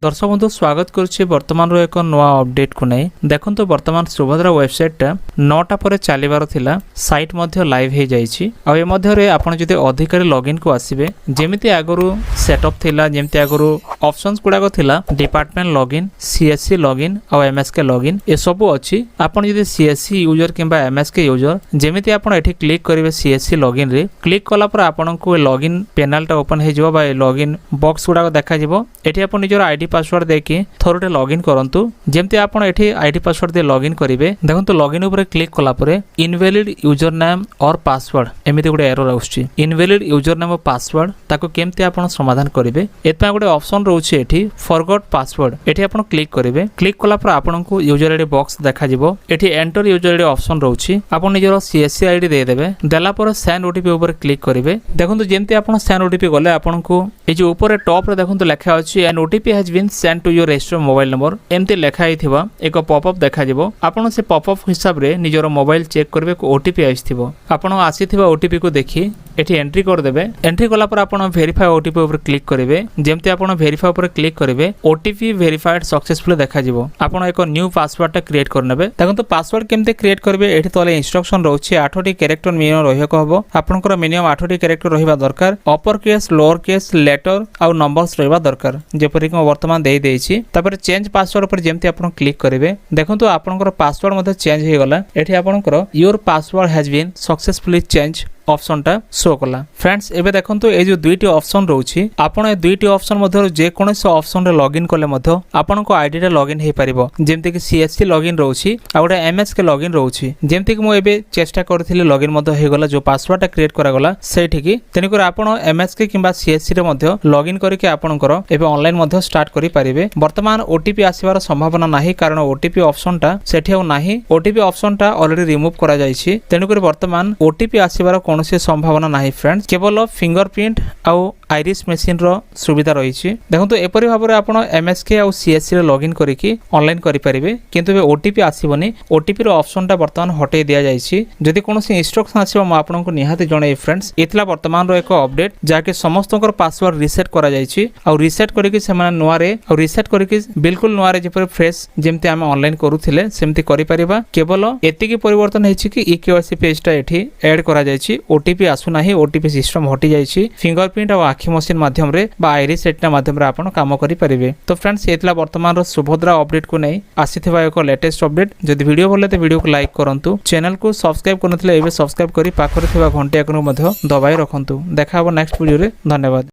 दर्शक बंधु स्वागत करुच्ची बर्तमान एक नुआ अपडेट को नहीं देखो बर्तमान सुभद्रा वेबसाइटा 9टा पर चलिबार थिला साइट मध्य लाइव हो जाइछि आ ए मध्य आपण जदि अधिकारी लॉगिन को आसीबे जेमिति आगरु सेटअप थिला जेमिति आगरु ऑप्शंस गुडा थिला डिपार्टमेंट लॉगिन सीएससी लॉगिन और एमएसके लॉगिन ए सब अछि आपण जदि सीएससी यूजर किंबा एमएसके यूजर जेमिति आपण एठी क्लिक करिवे सीएससी लॉगिन रे क्लिक कला पर आपण को लॉगिन पैनल टा ओपन हे जिवो बा लॉगिन बॉक्स गुडा देखा जिवो एठी आपण निजर आईडी पासवर्ड देकी थोरटे लॉगिन करंतु जेमते आपण एठी आईडी पासवर्ड दे लॉगिन करिवे देखंतु लॉगिन ऊपर क्लिक कला परे इनवैलिड यूजर नेम और पासवर्ड एमिति गुडे एरर आउछि इनवैलिड यूजर नेम और पासवर्ड ताको केमते आपण समाधान करिवे एतपा गुडे ऑप्शन रहउछि एठी फॉरगॉट पासवर्ड एठी आपण क्लिक करिवे क्लिक कला पर आपण को यूजर आईडी बॉक्स देखा जिवो एठी एंटर यूजर आईडी ऑप्शन रहउछि आपण निजर सीएससी आईडी दे देबे देला पर सेंड ओटीपी ऊपर क्लिक करिवे देखंतु जेमते आपण सेंड ओटीपी गले आपण को ए जे ऊपर टॉप रे देखंतु लेखा अछि an OTP has been sent to your registered mobile number एमते लेखा आइथिबा एक पॉपअप देखा जिवो आपण से पॉपअप हिसाब रे निजर मोबाइल चेक करबे को ओटीपी आइथिबो आपण आसीथिबा ओटीपी को देखि एठी एंट्री कर देबे एंट्री कला पर आपण वेरीफाई ओटीपी ऊपर क्लिक करिवे जेमते आपण वेरीफाई ऊपर क्लिक करिवे ओटीपी वेरीफाइड सक्सेसफुल देखा जिवो आपण एक न्यू पासवर्ड टा क्रिएट करनेबे देखंतु पासवर्ड केमते क्रिएट करबे एठी तले इंस्ट्रक्शन रहउछि 8टी कैरेक्टर मिनिमम रहियो हबो आपनकर मिनिमम 8टी कैरेक्टर रहिबा दरकार upper case lower case letter आ नंबर्स रहिबा दरकार जेपरि कि वर्तमान देई देछि तापर चेंज पासवर्ड पर जेमते आपण क्लिक करिवे देखंतु आपनकर पासवर्ड मध्ये चेंज हे गला एठी आपनकर your password has been successfully change option टा शो कला फ्रेंड्स एबे देखंतु ए जो दुईटी ऑप्शन रहउछि आपण ए दुईटी ऑप्शन मध्ये जे कोनोस ऑप्शन रे लॉगिन करले मध्ये आपण को आईडी रे लॉगिन हे परिबो जेमते कि सीएससी लॉगिन रहउछि आ ओटा एमएस के लॉगिन रहउछि जेमते कि मो एबे चेष्टा करथिले लॉगिन मध्ये हे गला जो पासवर्ड टा क्रिएट करा गला सेठी कि तेनी कर आपण एमएस के किबा सीएससी रे मध्ये लॉगिन करके आपण कर एबे ऑनलाइन मध्ये स्टार्ट करि परिबे वर्तमान ओटीपी आसीबार संभावना नाही कारण ओटीपी ऑप्शन टा सेठी हो नाही ओटीपी ऑप्शन टा ऑलरेडी रिमूव करा जायछि तेनी कर वर्तमान ओटीपी आसीबार कोनोसी संभावना नाही फ्रेंड्स केवल फिंगरप्रिंट आउ आइरिस मशीन रो सुविधा रही देखो एपरी भाव में आप एमएसके और सीएससी रे लॉगिन करके ऑनलाइन करि परिबे किंतु बे ओटीपी आसीबनी ओटीपी रो ऑप्शन टा वर्तमान हटे दिया जायछि जदि कोनोसी इंस्ट्रक्शन आसीबो म आपनको निहाती जणे फ्रेंड्स एतला वर्तमान रो एक अपडेट जाके समस्तकर पासवर्ड रीसेट करा जायछि और रीसेट करके सेमान नुआ रे और रीसेट करके बिल्कुल नुआ रे जेपर फ्रेश जेमते हम ऑनलाइन करूथिले सेमती करि परिबा केवल एतिकी परिवर्तन हेछि कि ईकेवाईसी पेज टा एठी ऐड करा जायछि ओटीपी आसु नाही ओटीपी सिस्टम हटी जायछि फिंगरप्रिंट और आखि मशीन माध्यम रे बा आइरिस रेटिना माध्यम रे आपण काम करि परिबे तो फ्रेंड्स एतला वर्तमान रो सुभद्रा अपडेट को नै आसीथिबा एक लेटेस्ट अपडेट जदि वीडियो भले तो वीडियो को लाइक करंतु चैनल को सब्सक्राइब करनथिले एबे सब्सक्राइब करि पाखरे थिबा घंटी आइकन मध्ये दबाई रखंतु देखा हो नेक्स्ट वीडियो रे धन्यवाद।